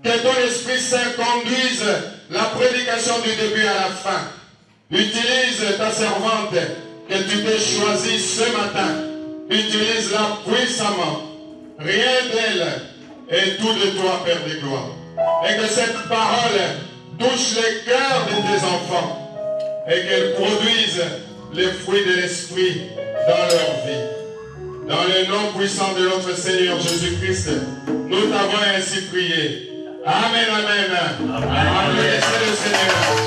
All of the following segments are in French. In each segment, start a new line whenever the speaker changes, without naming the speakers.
Que ton Esprit Saint conduise la prédication du début à la fin. Utilise ta servante que tu t'es choisie ce matin. Utilise-la puissamment. Rien d'elle et tout de toi, Père de gloire. Et que cette parole touche les cœurs de tes enfants et qu'elle produise les fruits de l'Esprit dans leur vie. Dans le nom puissant de notre Seigneur Jésus-Christ, nous t'avons ainsi prié. Amen, amen. Amen. Applaudissez le Seigneur.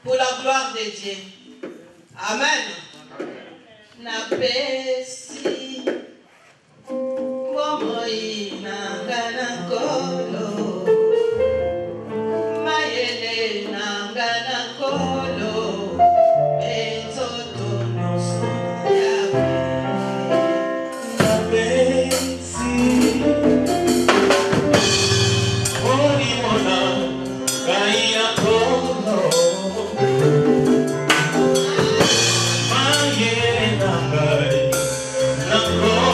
Pour la gloire de Dieu. Amen. Napesi Momo inangana kolo Mayele nangana kolo Enzoto nusu yawe Napesi Olimona Kaya kolo Mayele nangana kolo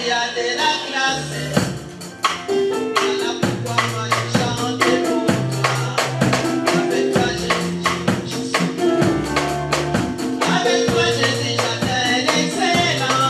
y a de la classe. Voilà pourquoi moi je chante pour toi. Avec toi je suis bon. Avec toi je dis j'attends l'excellent.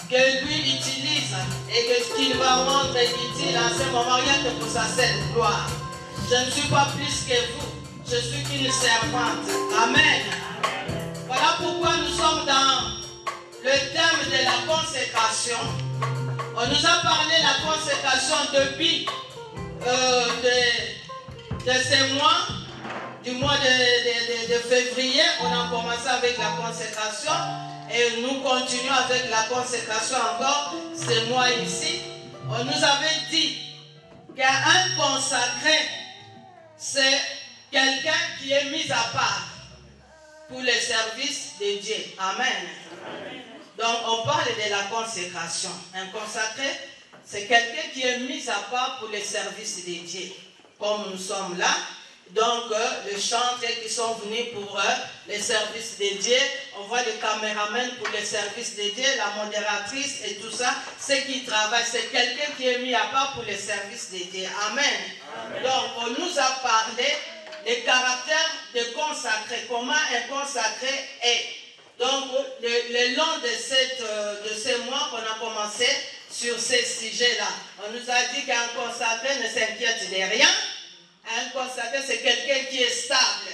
Que lui utilise et que qu'il va rendre utile à ce moment, rien que pour sa seule gloire. Je ne suis pas plus que vous, je suis qu'une servante. Amen. Voilà pourquoi nous sommes dans le thème de la consécration. On nous a parlé de la consécration depuis de ces mois, du mois de février. On a commencé avec la consécration. Et nous continuons avec la consécration encore ce mois ici. On nous avait dit qu'un consacré, c'est quelqu'un qui est mis à part pour le service de Dieu. Amen. Donc on parle de la consécration. Un consacré, c'est quelqu'un qui est mis à part pour le service de Dieu. Comme nous sommes là. Donc, les chanteurs qui sont venus pour les services de Dieu, on voit les caméramans pour les services de Dieu, la modératrice et tout ça, ceux qui travaillent, c'est quelqu'un qui est mis à part pour les services de Dieu. Amen. Amen. Donc, on nous a parlé des caractères de consacré, comment un consacré est. Donc, le long de ces mois qu'on a commencé sur ces sujets-là, on nous a dit qu'un consacré ne s'inquiète de rien. Un consacré, c'est quelqu'un qui est stable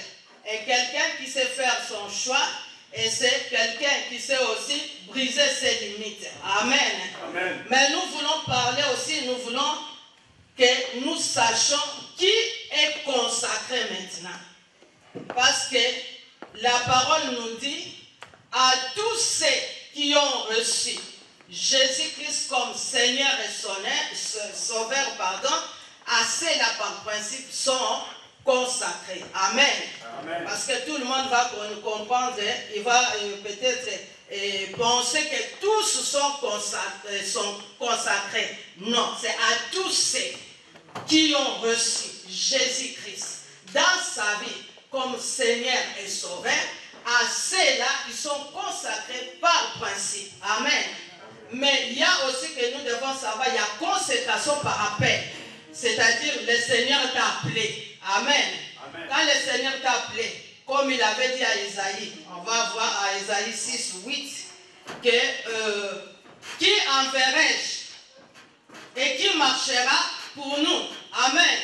et quelqu'un qui sait faire son choix et c'est quelqu'un qui sait aussi briser ses limites. Amen. Amen. Mais nous voulons parler aussi, nous voulons que nous sachions qui est consacré maintenant. Parce que la parole nous dit à tous ceux qui ont reçu Jésus-Christ comme Seigneur et Sauveur, à ceux-là par principe sont consacrés. Amen. Amen. Parce que tout le monde va comprendre, il va peut-être penser que tous sont consacrés. Non, c'est à tous ceux qui ont reçu Jésus-Christ dans sa vie comme Seigneur et Sauveur, à ceux-là qui sont consacrés par principe. Amen. Mais il y a aussi que nous devons savoir, il y a consécration par appel. C'est-à-dire, le Seigneur t'a appelé. Amen. Amen. Quand le Seigneur t'a appelé, comme il avait dit à Isaïe, on va voir à Isaïe 6, 8, que qui enverrai-je et qui marchera pour nous. Amen.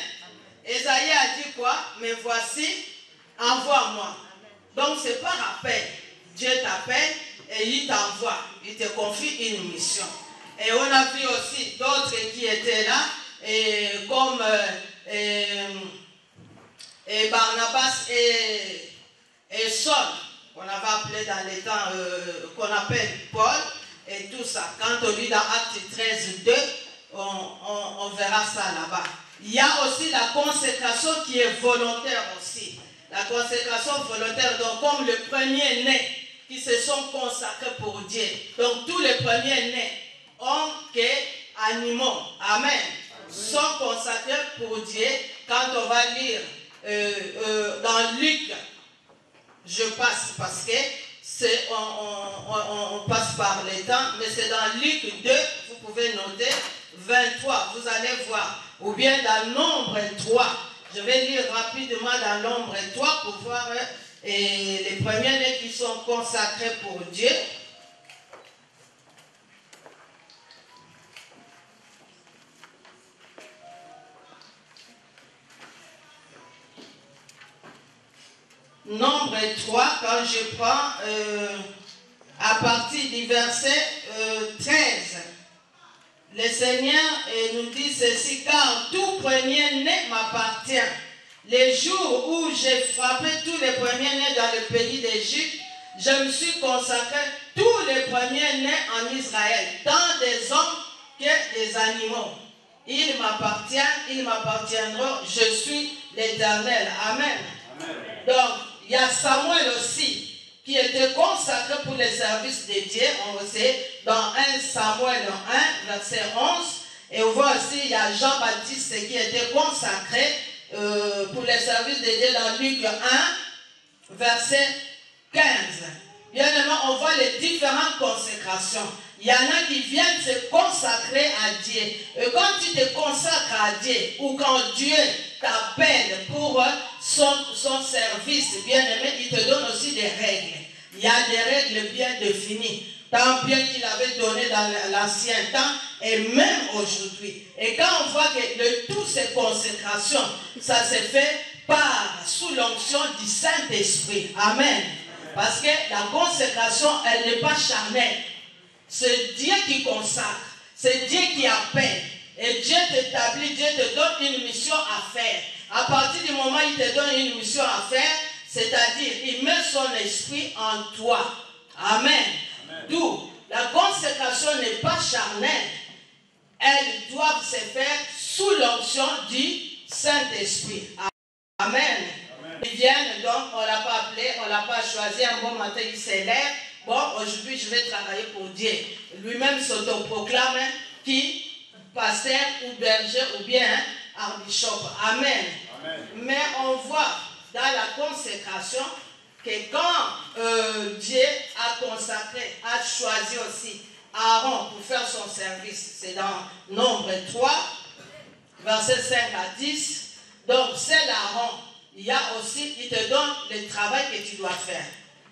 Isaïe a dit quoi? Mais voici, envoie-moi. Donc, c'est par appel. Dieu t'appelle et il t'envoie. Il te confie une mission. Et on a vu aussi d'autres qui étaient là. Et comme Barnabas et Saul, qu'on avait appelé dans les temps qu'on appelle Paul et tout ça. Quand on lit dans Actes 13, 2, on verra ça là-bas. Il y a aussi la consécration qui est volontaire aussi. La consécration volontaire, donc comme le premier-né qui se sont consacrés pour Dieu. Donc tous les premiers-nés, hommes et animaux, amen, sont consacrés pour Dieu. Quand on va lire dans Luc, je passe parce que on passe par les temps, mais c'est dans Luc 2, vous pouvez noter, 23, vous allez voir. Ou bien dans Nombre 3. Je vais lire rapidement dans Nombre 3 pour voir les premiers-nés qui sont consacrés pour Dieu. Nombre 3, quand je prends à partir du verset 13. Le Seigneur nous dit ceci, car tout premier-né m'appartient. Les jours où j'ai frappé tous les premiers-nés dans le pays d'Égypte, je me suis consacré tous les premiers-nés en Israël, tant des hommes que des animaux. Ils m'appartiendront, je suis l'Éternel. Amen. Amen. Donc, il y a Samuel aussi, qui était consacré pour les services de Dieu, on le sait, dans 1 Samuel 1, verset 11. Et on voit aussi, il y a Jean-Baptiste qui était consacré pour les services de Dieu dans Luc 1, verset 15. Bien évidemment, on voit les différentes consécrations. Il y en a qui viennent se consacrer à Dieu. Et quand tu te consacres à Dieu, ou quand Dieu t'appelle pour son service, bien aimé, il te donne aussi des règles. Il y a des règles bien définies, tant bien qu'il avait donné dans l'ancien temps et même aujourd'hui. Et quand on voit que toutes ces consécrations, ça se fait sous l'onction du Saint-Esprit. Amen. Parce que la consécration, elle n'est pas charnelle. C'est Dieu qui consacre, c'est Dieu qui appelle. Et Dieu t'établit, Dieu te donne une mission à faire. À partir du moment où il te donne une mission à faire, c'est-à-dire il met son esprit en toi. Amen. Amen. D'où la consécration n'est pas charnelle. Elles doivent se faire sous l'onction du Saint-Esprit. Amen. Amen. Ils viennent donc, on ne l'a pas appelé, on ne l'a pas choisi, un bon matin il s'élève. Bon, aujourd'hui je vais travailler pour Dieu. Lui-même s'autoproclame qui pasteur ou berger ou bien archbishop. Amen. Amen. Mais on voit dans la consécration que quand Dieu a consacré, a choisi aussi Aaron pour faire son service, c'est dans Nombre 3, verset 5 à 10. Donc c'est l'Aaron. Il y a aussi, il te donne le travail que tu dois faire.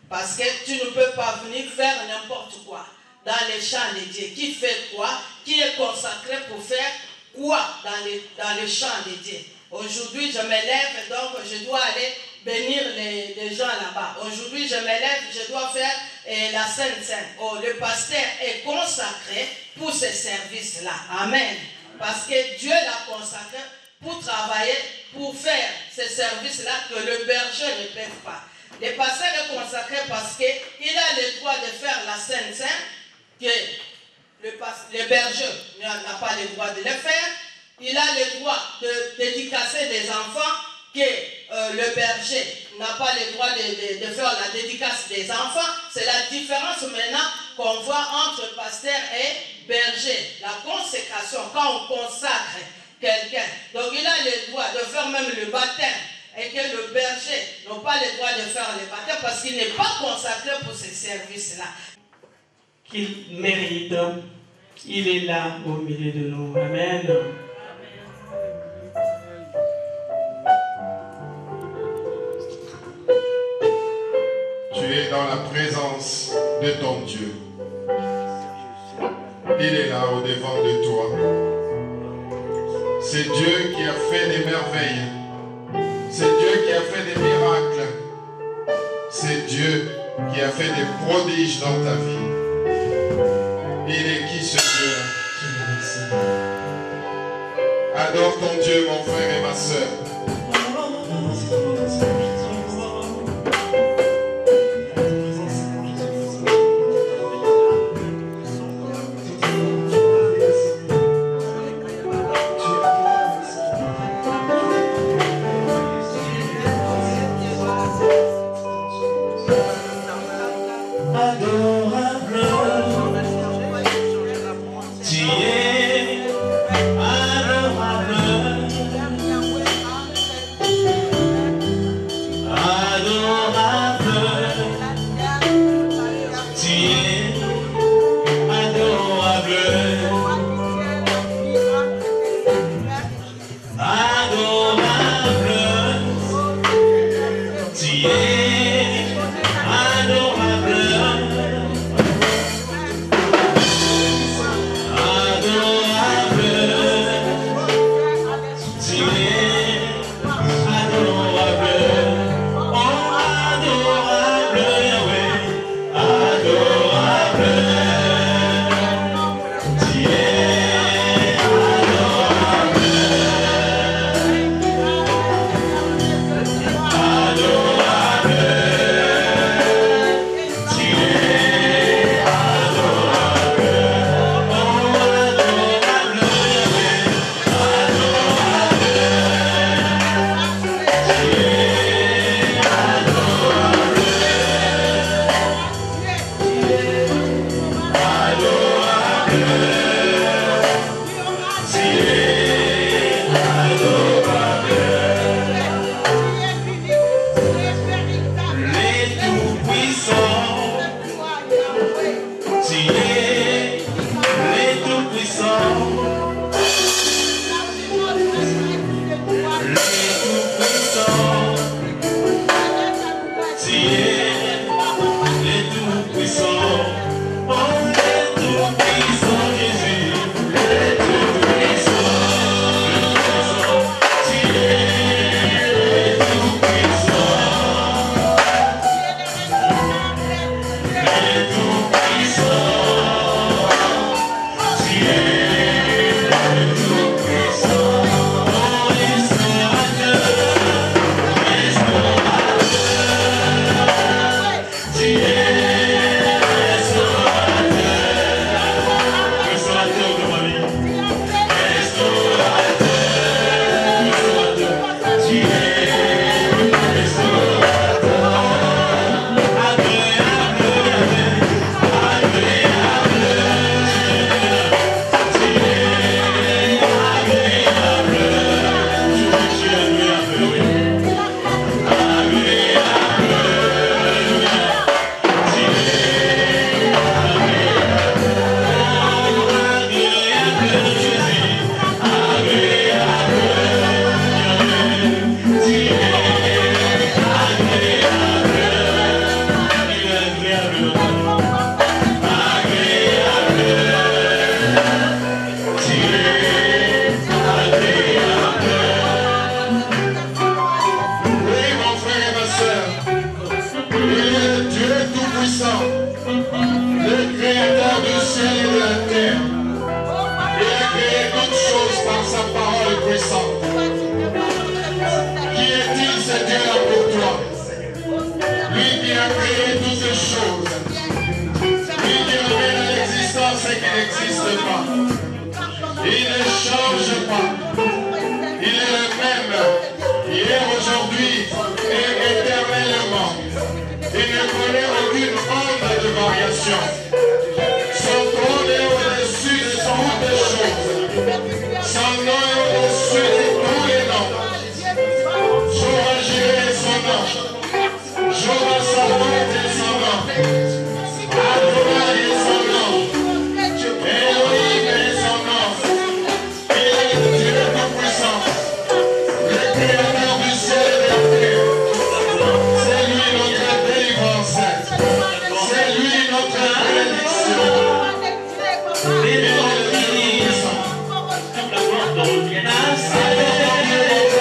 Parce que tu ne peux pas venir faire n'importe quoi dans les champs de Dieu. Qui fait quoi? Qui est consacré pour faire quoi dans les champs de Dieu? Aujourd'hui, je me lève, donc je dois aller bénir les gens là-bas. Aujourd'hui, je me lève, je dois faire la Sainte Seine. Oh, le pasteur est consacré pour ce service-là. Amen. Parce que Dieu l'a consacré pour travailler, pour faire ce service-là que le berger ne peut pas. Le pasteur est consacré parce qu'il a le droit de faire la Sainte Seine, que le berger n'a pas le droit de le faire. Il a le droit de dédicacer des enfants, que le berger n'a pas le droit de faire la dédicace des enfants. C'est la différence maintenant qu'on voit entre pasteur et berger. La consécration, quand on consacre quelqu'un. Donc il a le droit de faire même le baptême. Et que le berger n'a pas le droit de faire le baptême parce qu'il n'est pas consacré pour ce service-là.
Qu'il mérite, il est là au milieu de nous. Amen.
Tu es dans la présence de ton Dieu. Il est là au devant de toi. C'est Dieu qui a fait des merveilles. C'est Dieu qui a fait des miracles. C'est Dieu qui a fait des prodiges dans ta vie. Il est qui ce Dieu? Adore ton Dieu, mon frère et ma soeur. le créateur du ciel et de la terre. Il a créé toutes choses par sa parole puissante. Qui est-il, ce Dieu-là, pour toi? Lui qui a créé toutes ces choses. Lui qui ramène à l'existence ce qui n'existe pas. Il ne change pas. Il est le même hier, aujourd'hui et éternellement. Il ne connaît aucune onde de variation. Son trône est au-dessus de toutes choses. Son nom est au-dessus de tous les noms. Jehovah Jireh est son nom. Jehovah Sabaoth est son nom. Adonai est son nom. Elohim est son nom. Il est le Dieu tout-puissant, le créateur du ciel et de la terre. C'est lui notre délivrance. C'est lui notre bénédiction. Il est le Dieu tout-puissant. Adore ton Dieu, mon frère, ma sœur.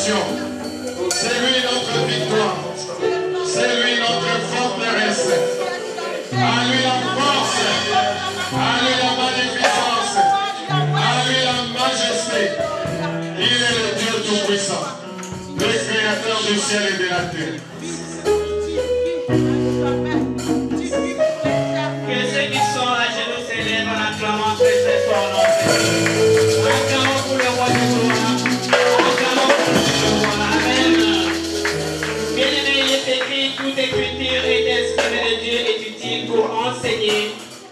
protection. C'est lui notre victoire. C'est lui notre forteresse. À lui la force. À lui la magnificence. À lui la majesté. Il est le Dieu Tout-Puissant, le Créateur du ciel et de la terre.
Que ceux qui sont à genoux s'élèvent en acclamant très très fort notre Dieu. Acclamons pour le roi du gloire. Acclamons pour le roi. Amen. Bien-aimé, il est écrit, toute écriture est inspirée de Dieu et utile pour enseigner,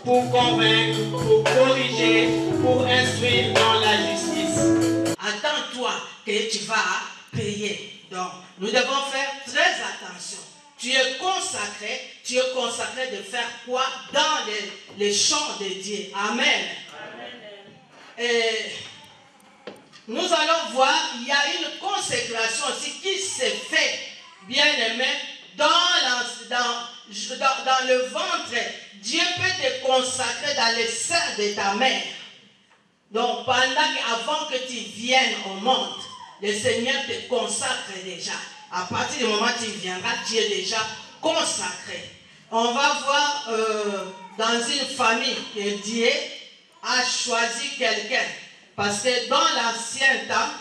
pour convaincre, pour corriger, pour instruire dans la justice.
Attends-toi que tu vas payer. Donc, nous devons faire très attention. Tu es consacré de faire quoi dans les champs de Dieu. Amen. Et nous allons voir, il y a une consécration aussi qui s'est faite, bien aimé, dans le ventre. Dieu peut te consacrer dans le sein de ta mère. Donc, avant que tu viennes au monde, le Seigneur te consacre déjà. À partir du moment où tu viendras, tu es déjà consacré. On va voir dans une famille que Dieu a choisi quelqu'un. Parce que dans l'ancien temps,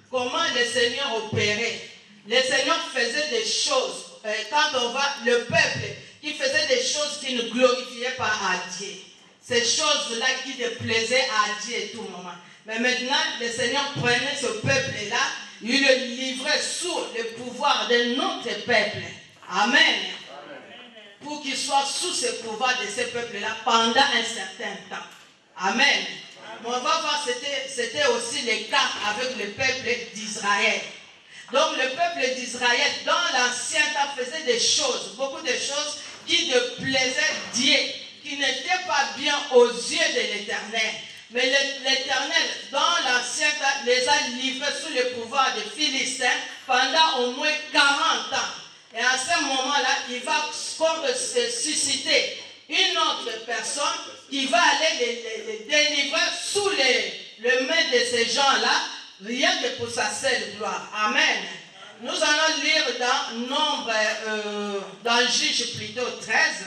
comment le Seigneur opérait? Le Seigneur faisait des choses. Quand on voit le peuple qui faisait des choses qui ne glorifiaient pas à Dieu. Ces choses-là qui ne plaisaient à Dieu tout moment. Mais maintenant, le Seigneur prenait ce peuple-là, il le livrait sous le pouvoir de notre peuple. Amen. Pour qu'il soit sous ce pouvoir de ce peuple-là pendant un certain temps. Amen. On va voir, c'était aussi le cas avec le peuple d'Israël. Donc le peuple d'Israël, dans l'ancien temps, faisait des choses, beaucoup de choses qui ne plaisaient Dieu, qui n'étaient pas bien aux yeux de l'Éternel. Mais l'Éternel, dans l'ancien temps, les a livrés sous le pouvoir des Philistins pendant au moins 40 ans. Et à ce moment-là, il va susciter une autre personne qui va aller les délivrer sous les mains de ces gens-là, rien que pour sa seule gloire. Amen. Nous allons lire dans Juge plutôt 13,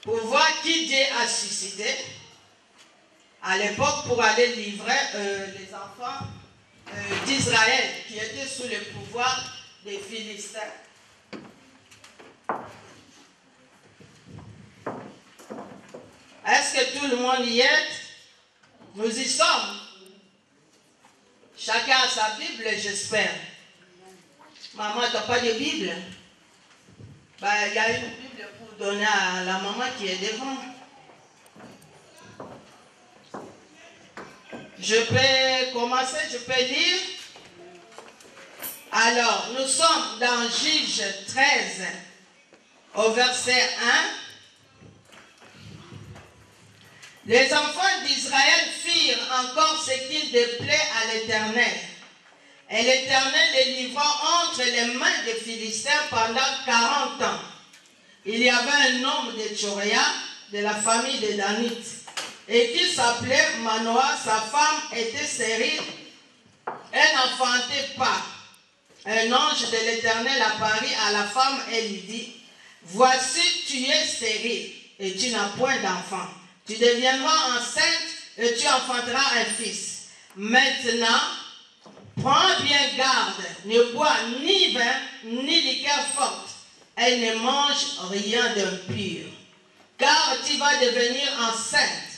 pour voir qui Dieu a suscité à l'époque pour aller livrer les enfants d'Israël qui étaient sous le pouvoir des Philistins. Est-ce que tout le monde y est? Nous y sommes. Chacun a sa Bible, j'espère. Maman, tu n'as pas de Bible? Il y a une Bible pour donner à la maman qui est devant. Je peux commencer, je peux lire. Alors, nous sommes dans Juge 13, au verset 1. Les enfants d'Israël firent encore ce qu'il déplaît à l'Éternel. Et l'Éternel les livra entre les mains des Philistins pendant 40 ans. Il y avait un homme de Tchoria, de la famille de Danite, et qui s'appelait Manoah. Sa femme était stérile. Elle n'enfantait pas. Un ange de l'Éternel apparut à la femme et lui dit: voici, tu es stérile et tu n'as point d'enfant. Tu deviendras enceinte et tu enfanteras un fils. Maintenant, prends bien garde, ne bois ni vin, ni liqueur forte, et ne mange rien d'impur. Car tu vas devenir enceinte,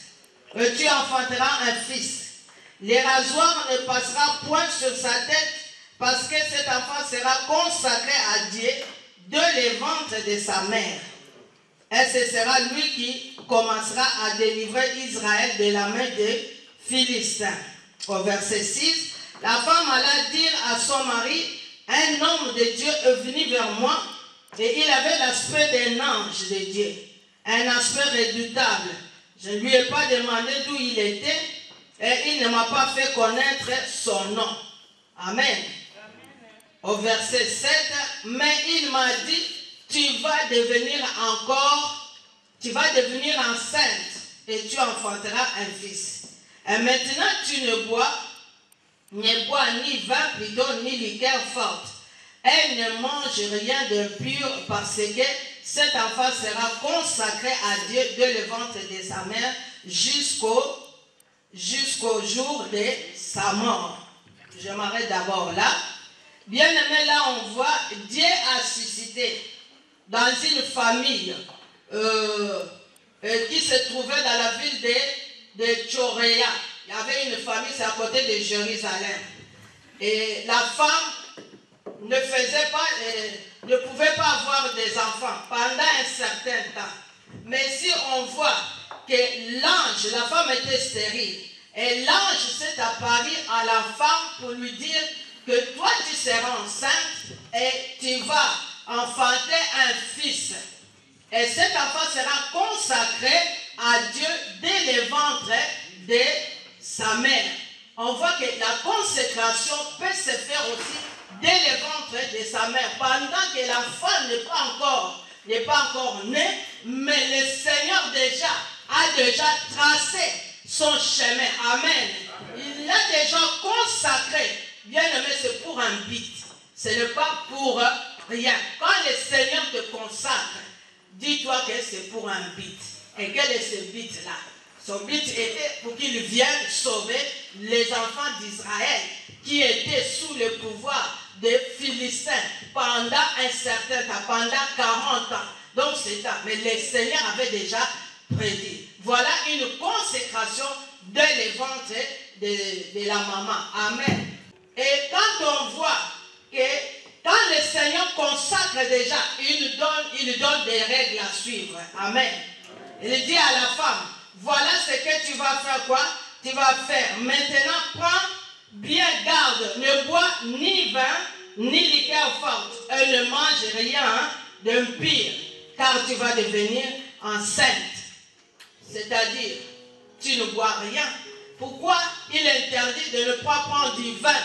et tu enfanteras un fils. Le rasoir ne passera point sur sa tête, parce que cet enfant sera consacré à Dieu de le ventre de sa mère. Et ce sera lui qui commencera à délivrer Israël de la main des Philistins. Au verset 6, la femme alla dire à son mari: un homme de Dieu est venu vers moi, et il avait l'aspect d'un ange de Dieu, un aspect redoutable. Je ne lui ai pas demandé d'où il était, et il ne m'a pas fait connaître son nom. Amen. Au verset 7, mais il m'a dit: tu vas devenir enceinte et tu enfanteras un fils. Et maintenant tu ne bois ne boit ni vin, plutôt, ni liqueur forte. Elle ne mange rien d'impur parce que cet enfant sera consacré à Dieu dès le ventre de sa mère jusqu'au jour de sa mort. Je m'arrête d'abord là. Bien aimé, là on voit Dieu a suscité dans une famille qui se trouvait dans la ville de Choréa. Il y avait une famille, c'est à côté de Jérusalem. Et la femme ne pouvait pas avoir des enfants pendant un certain temps. Mais si on voit que l'ange, la femme était stérile, et l'ange s'est apparu à la femme pour lui dire que toi tu seras enceinte et tu vas enfanter un fils. Et cet enfant sera consacré à Dieu dès le ventre de sa mère. On voit que la consécration peut se faire aussi dès le ventre de sa mère, pendant que l'enfant n'est pas encore né, mais le Seigneur a déjà tracé son chemin. Amen. Il l'a déjà consacré. Bien aimé, c'est pour un but. Ce n'est pas pour rien. Quand le Seigneur te consacre, dis-toi que c'est pour un but. Et quel est ce but-là? Son but était pour qu'il vienne sauver les enfants d'Israël qui étaient sous le pouvoir des Philistins pendant un certain temps, pendant 40 ans. Donc c'est ça. Mais le Seigneur avait déjà prédit. Voilà une consécration de le ventre de la maman. Amen. Et quand on voit que quand le Seigneur consacre déjà, il donne des règles à suivre. Amen. Il dit à la femme, voilà ce que tu vas faire quoi? Tu vas faire. Maintenant, prends bien garde. Ne bois ni vin, ni liqueur forte. Et ne mange rien d'impur, car tu vas devenir enceinte. C'est-à-dire, tu ne bois rien. Pourquoi il interdit de ne pas prendre du vin,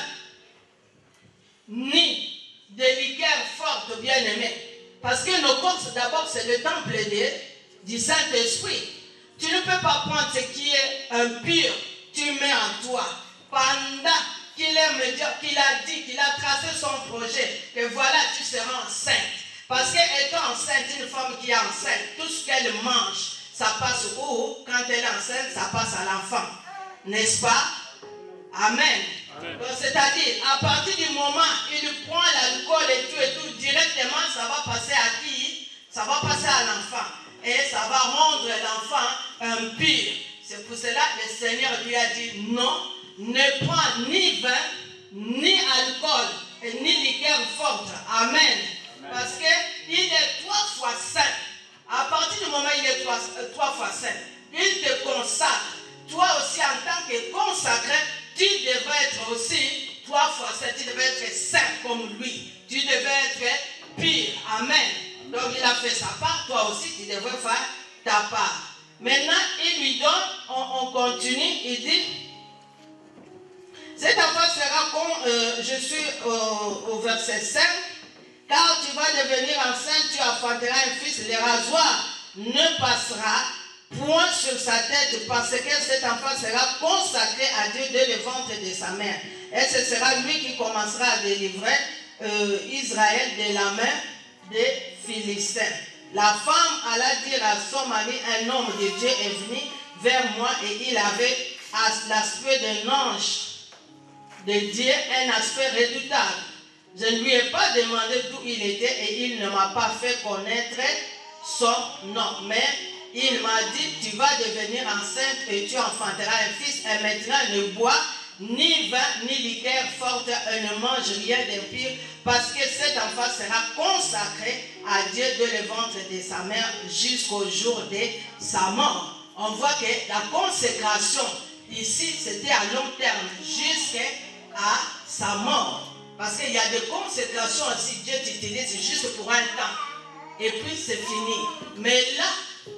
ni de liqueur forte, bien aimé? Parce que nos corps, d'abord, c'est le temple du Saint-Esprit. Tu ne peux pas prendre ce qui est impur, tu mets en toi. Pendant qu'il a dit, qu'il a tracé son projet, que voilà, tu seras enceinte. Parce qu'étant enceinte, une femme qui est enceinte, tout ce qu'elle mange, ça passe où? Quand elle est enceinte, ça passe à l'enfant. N'est-ce pas? Amen. C'est-à-dire, à partir du moment où il prend l'alcool et tout, directement, ça va passer à qui? Ça va passer à l'enfant. Et ça va rendre l'enfant impur. C'est pour cela que le Seigneur lui a dit non, ne prends ni vin, ni alcool, et ni liqueur forte. Amen. Parce qu'il est 3 fois saint. À partir du moment où il est 3 fois saint, il te consacre. Toi aussi, en tant que consacré, tu devrais être aussi 3 fois saint. Tu devrais être saint comme lui. Tu devrais être pur. Amen. Donc il a fait sa part, toi aussi tu devrais faire ta part. Maintenant, il lui donne, on continue, il dit, cet enfant sera comme, je suis au verset 5, car tu vas devenir enceinte, tu enfanteras un fils, le rasoir ne passera point sur sa tête, parce que cet enfant sera consacré à Dieu dès le ventre de sa mère. Et ce sera lui qui commencera à délivrer Israël de la main des Philistins. La femme alla dire à son mari, un homme de Dieu est venu vers moi et il avait l'aspect d'un ange de Dieu, un aspect redoutable. Je ne lui ai pas demandé d'où il était et il ne m'a pas fait connaître son nom. Mais il m'a dit, tu vas devenir enceinte et tu enfanteras un fils. Et maintenant ne bois ni vin ni liqueur forte et ne mange rien d'impur, parce que cet enfant sera consacré à Dieu dès le ventre de sa mère jusqu'au jour de sa mort. On voit que la consécration ici c'était à long terme jusqu'à sa mort, parce qu'il y a des consécrations aussi Dieu t'utilise juste pour un temps et puis c'est fini. Mais là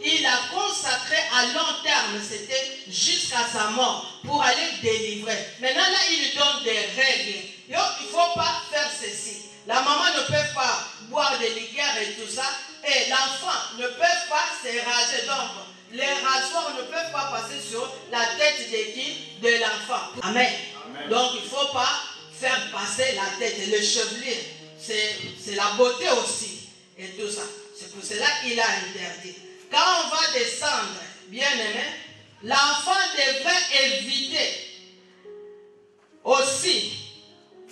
il a consacré à long terme, c'était jusqu'à sa mort, pour aller délivrer. Maintenant là, il lui donne des règles. Il ne faut pas faire ceci. La maman ne peut pas boire des liqueurs et tout ça. Et l'enfant ne peut pas se raser. Donc, les rasoirs ne peuvent pas passer sur la tête de qui? De l'enfant. Amen. Donc il ne faut pas faire passer la tête et le chevelure. C'est la beauté aussi. Et tout ça. C'est pour cela qu'il a interdit. Quand on va descendre, bien aimé, l'enfant devrait éviter aussi.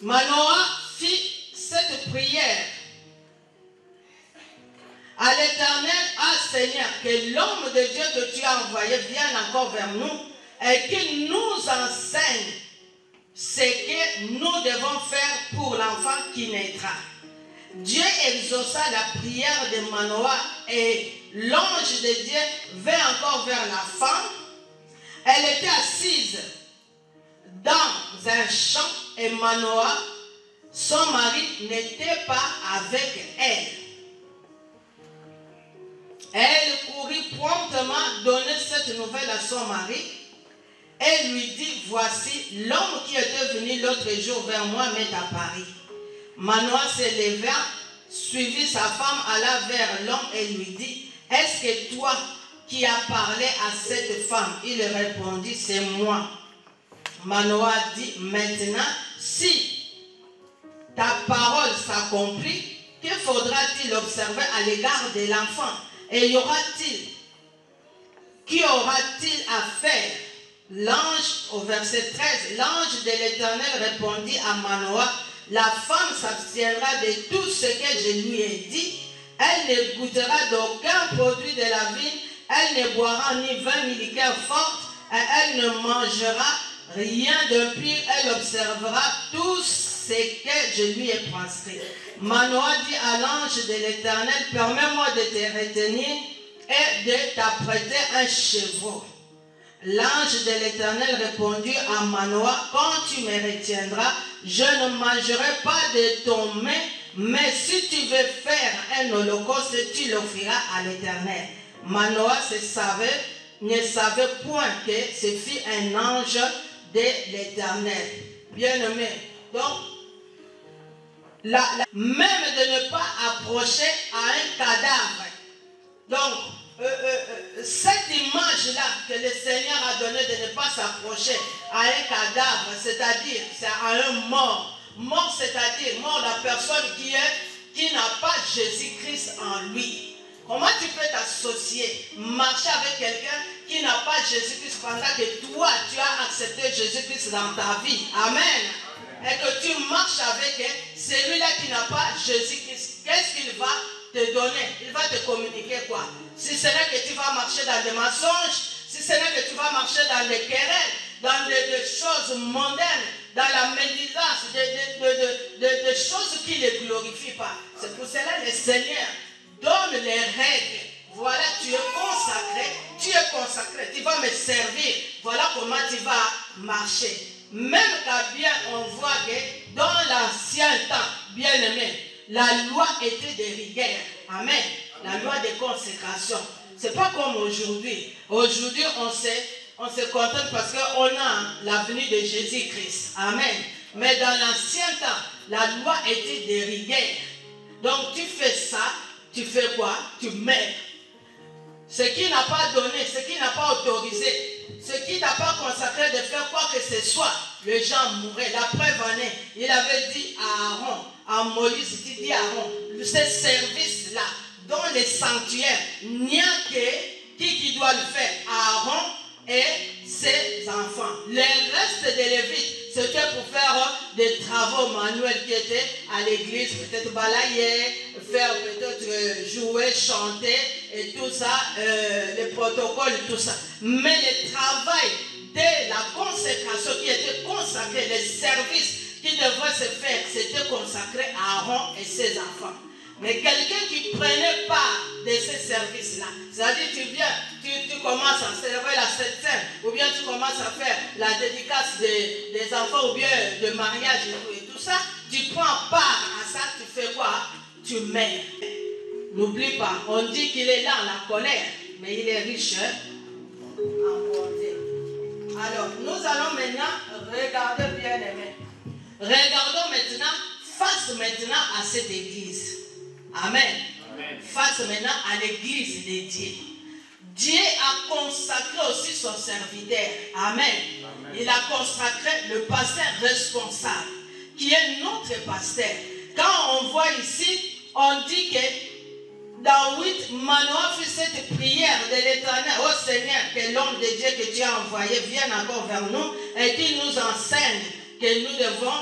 Manoah fit cette prière à l'Éternel: ah Seigneur, que l'homme de Dieu que tu as envoyé vienne encore vers nous et qu'il nous enseigne ce que nous devons faire pour l'enfant qui naîtra. Dieu exauça la prière de Manoah et l'ange de Dieu vint encore vers la femme. Elle était assise dans un champ et Manoah, son mari, n'était pas avec elle. Elle courut promptement donner cette nouvelle à son mari et lui dit: voici, l'homme qui était venu l'autre jour vers moi m'est apparu. Manoah se leva, suivit sa femme, alla vers l'homme et lui dit: est-ce que toi qui as parlé à cette femme? Il répondit: c'est moi. Manoah dit: maintenant, si ta parole s'accomplit, que faudra-t-il observer à l'égard de l'enfant? Et qu'y aura-t-il à faire? L'ange, au verset 13, l'ange de l'Éternel répondit à Manoah: la femme s'abstiendra de tout ce que je lui ai dit. Elle ne goûtera d'aucun produit de la vigne, elle ne boira ni vin ni liqueur forte, et elle ne mangera rien de pire. Elle observera tout ce que je lui ai prescrit. Manoah dit à l'ange de l'Éternel: permets-moi de te retenir et de t'apprêter un chevreau. L'ange de l'Éternel répondit à Manoah: quand tu me retiendras, je ne mangerai pas de ton mets, mais si tu veux faire un holocauste, tu l'offriras à l'Éternel. Manoah ne savait point que ce fut un ange de l'Éternel. Bien-aimé, donc, même de ne pas approcher à un cadavre. Donc, cette image-là que le Seigneur a donnée de ne pas s'approcher à un cadavre, c'est-à-dire c'est à un mort. Mort, c'est-à-dire mort, la personne qui n'a pas Jésus-Christ en lui. Comment tu peux t'associer, marcher avec quelqu'un qui n'a pas Jésus-Christ pendant que toi, tu as accepté Jésus-Christ dans ta vie? Amen. Et que tu marches avec celui-là qui n'a pas Jésus-Christ. Qu'est-ce qu'il va te donner? Il va te communiquer quoi? Si ce n'est que tu vas marcher dans des mensonges, si ce n'est que tu vas marcher dans les querelles, dans des choses mondaines, dans la médisance, des choses qui ne les glorifient pas. C'est pour cela que le Seigneur donne les règles. Voilà, tu es consacré, tu vas me servir. Voilà comment tu vas marcher. Même quand bien on voit que dans l'ancien temps, bien aimé, la loi était de rigueur. Amen. La loi de consécration. C'est pas comme aujourd'hui. Aujourd'hui, on se contente parce qu'on a la venue de Jésus-Christ. Amen. Mais dans l'ancien temps, la loi était de rigueur. Donc tu fais ça, tu fais quoi? Tu meurs. Ce qui n'a pas donné, ce qui n'a pas autorisé, ce qui n'a pas consacré de faire quoi que ce soit, les gens mouraient. La preuve en est, il avait dit à Aaron, à Moïse, il dit à Aaron, ce service-là, dans les sanctuaires, il n'y a que qui doit le faire? Aaron et ses enfants. Le reste des Lévites, c'était pour faire des travaux manuels qui étaient à l'église, peut-être balayer, faire peut-être jouer, chanter et tout ça, les protocoles, tout ça. Mais le travail de la consécration qui était consacré, les services qui devraient se faire, c'était consacré à Aaron et ses enfants. Mais quelqu'un qui ne prenait pas de ces services-là, c'est-à-dire tu viens, tu commences à célébrer la septième, ou bien tu commences à faire la dédicace des enfants, ou bien de mariage et tout ça, tu prends part à ça, tu fais quoi? Tu meurs. N'oublie pas, on dit qu'il est là en la colère, mais il est riche en bonté. Alors, nous allons maintenant regarder, bien aimé. Regardons maintenant, face maintenant à cette église. Amen. Amen. Face maintenant à l'église de Dieu. Dieu a consacré aussi son serviteur. Amen. Il a consacré le pasteur responsable, qui est notre pasteur. Quand on voit ici, on dit que David, Manoah fait cette prière de l'Éternel. Oh Seigneur, que l'homme de Dieu que tu as envoyé vienne encore vers nous et qu'il nous enseigne que nous devons,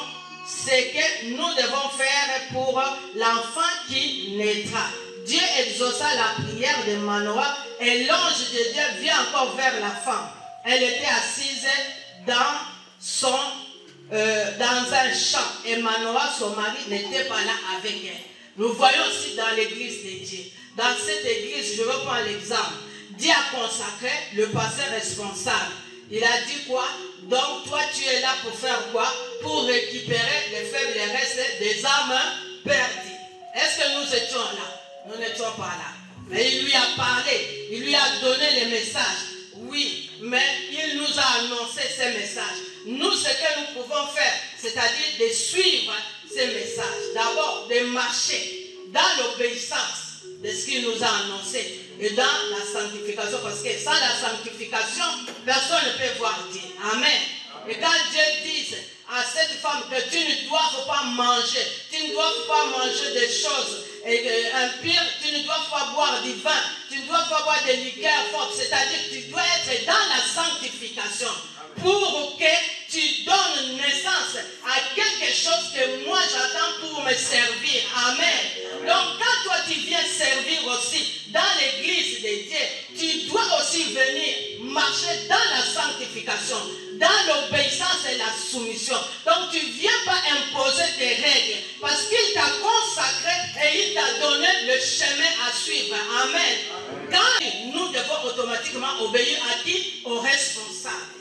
ce que nous devons faire pour l'enfant qui naîtra. Dieu exauça la prière de Manoah et l'ange de Dieu vient encore vers la femme. Elle était assise dans un champ et Manoah, son mari, n'était pas là avec elle. Nous voyons aussi dans l'église de Dieu. Dans cette église, je vais prendre l'exemple. Dieu a consacré le pasteur responsable. Il a dit quoi? Donc toi tu es là pour faire quoi? Pour récupérer les faibles, les restes des âmes perdues. Est-ce que nous étions là? Nous n'étions pas là. Mais il lui a parlé, il lui a donné les messages. Oui, mais il nous a annoncé ces messages. Nous, ce que nous pouvons faire, c'est-à-dire de suivre ces messages. D'abord, de marcher dans l'obéissance de ce qu'il nous a annoncé et dans la sanctification. Parce que sans la sanctification, personne ne peut voir Dieu. Amen. Et quand Dieu dit à cette femme que tu ne dois pas manger, tu ne dois pas manger des choses impures, tu ne dois pas boire du vin, tu ne dois pas boire des liqueurs fortes, c'est-à-dire que tu dois être dans la sanctification pour que tu donnes naissance à quelque chose que moi j'attends pour me servir. Amen. Donc quand toi tu viens servir aussi dans l'église de Dieu, tu dois aussi venir marcher dans la sanctification, dans l'obéissance et la soumission. Donc tu ne viens pas imposer tes règles parce qu'il t'a consacré et il t'a donné le chemin à suivre. Amen. Quand nous devons automatiquement obéir à qui? Aux responsables.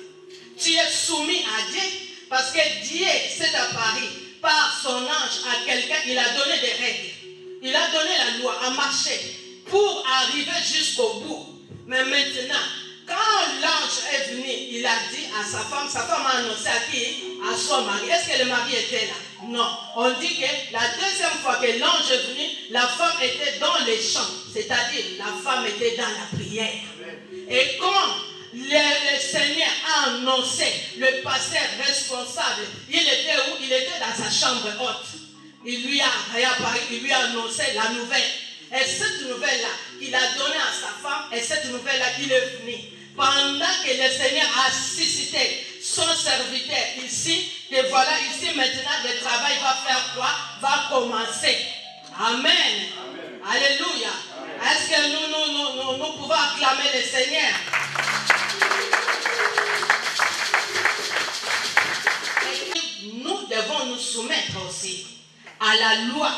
Tu es soumis à Dieu parce que Dieu s'est apparu par son ange à quelqu'un. Il a donné des règles. Il a donné la loi à marcher pour arriver jusqu'au bout. Mais maintenant, quand l'ange est venu, il a dit à sa femme a annoncé à qui? À son mari. Est-ce que le mari était là? Non. On dit que la deuxième fois que l'ange est venu, la femme était dans les champs. C'est-à-dire, la femme était dans la prière. Et quand le Seigneur a annoncé le pasteur responsable, il était où? Il était dans sa chambre haute. Il lui a réapparu, il lui a annoncé la nouvelle. Et cette nouvelle-là qu'il a donnée à sa femme, et cette nouvelle-là qu'il est venu. Pendant que le Seigneur a suscité son serviteur ici, que voilà, ici maintenant, le travail va faire quoi? Va commencer. Amen. Amen. Alléluia. Est-ce que nous pouvons acclamer le Seigneur? Nous devons nous soumettre aussi à la loi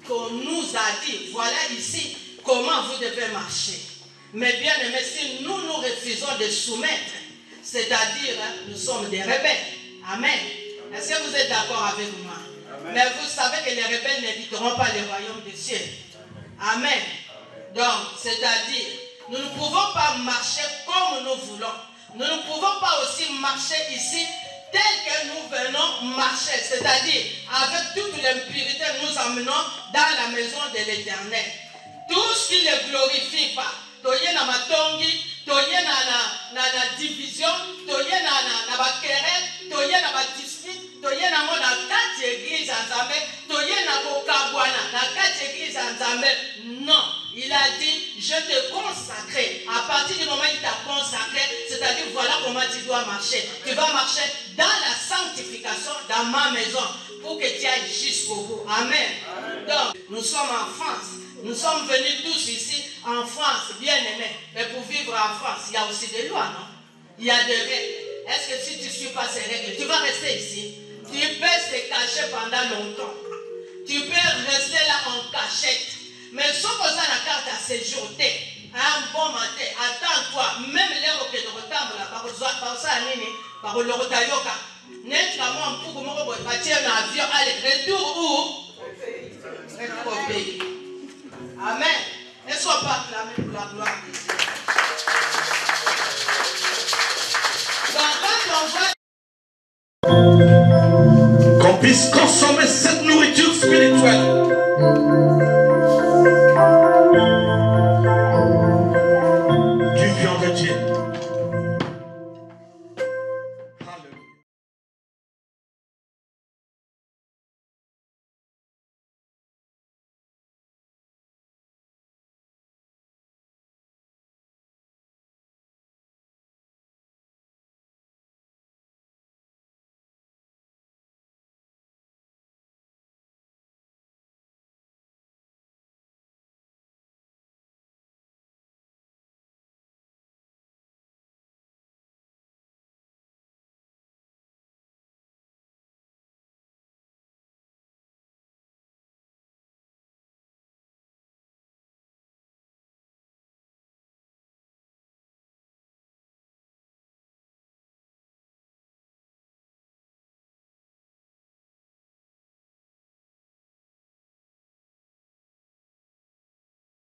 qu'on nous a dit. Voilà ici comment vous devez marcher. Mais bien aimé, si nous nous refusons de soumettre, c'est-à-dire nous sommes des rebelles. Amen. Est-ce que vous êtes d'accord avec moi? Amen. Mais vous savez que les rebelles n'hériteront pas le royaume des cieux. Amen. Donc, c'est-à-dire, nous ne pouvons pas marcher comme nous voulons. Nous ne pouvons pas aussi marcher ici tel que nous venons marcher. C'est-à-dire, avec toute l'impurité, nous emmenons dans la maison de l'Éternel. Tout ce qui ne glorifie pas. Toye na matongi, toye na division, toye na bakere, toye na badispute, toye na mo na kati église ensemble, toye na kokabwana, na kati église ensemble. Non, il a dit, je te consacre. À partir du moment où il t'a consacré, c'est-à-dire voilà comment tu dois marcher. Tu vas marcher dans la sanctification, dans ma maison, pour que tu ailles jusqu'au bout. Amen. Donc, nous sommes en France. Nous sommes venus tous ici en France, bien aimés. Mais pour vivre en France, il y a aussi des lois, non? Il y a des règles. Est-ce que si tu ne suis pas ces règles, tu vas rester ici? Tu peux te cacher pendant longtemps. Tu peux rester là en cachette. Mais sauf que ça la carte à séjour, un bon matin, attends-toi, même l'heure que tu retambles là, par ça, par le rotayoka. Nettement, pour que je me bâtir un avion, allez, retour où? Retour au pays. Amen. Ne sois pas acclamé pour la gloire de Dieu. Donc, quand on voit
qu'on puisse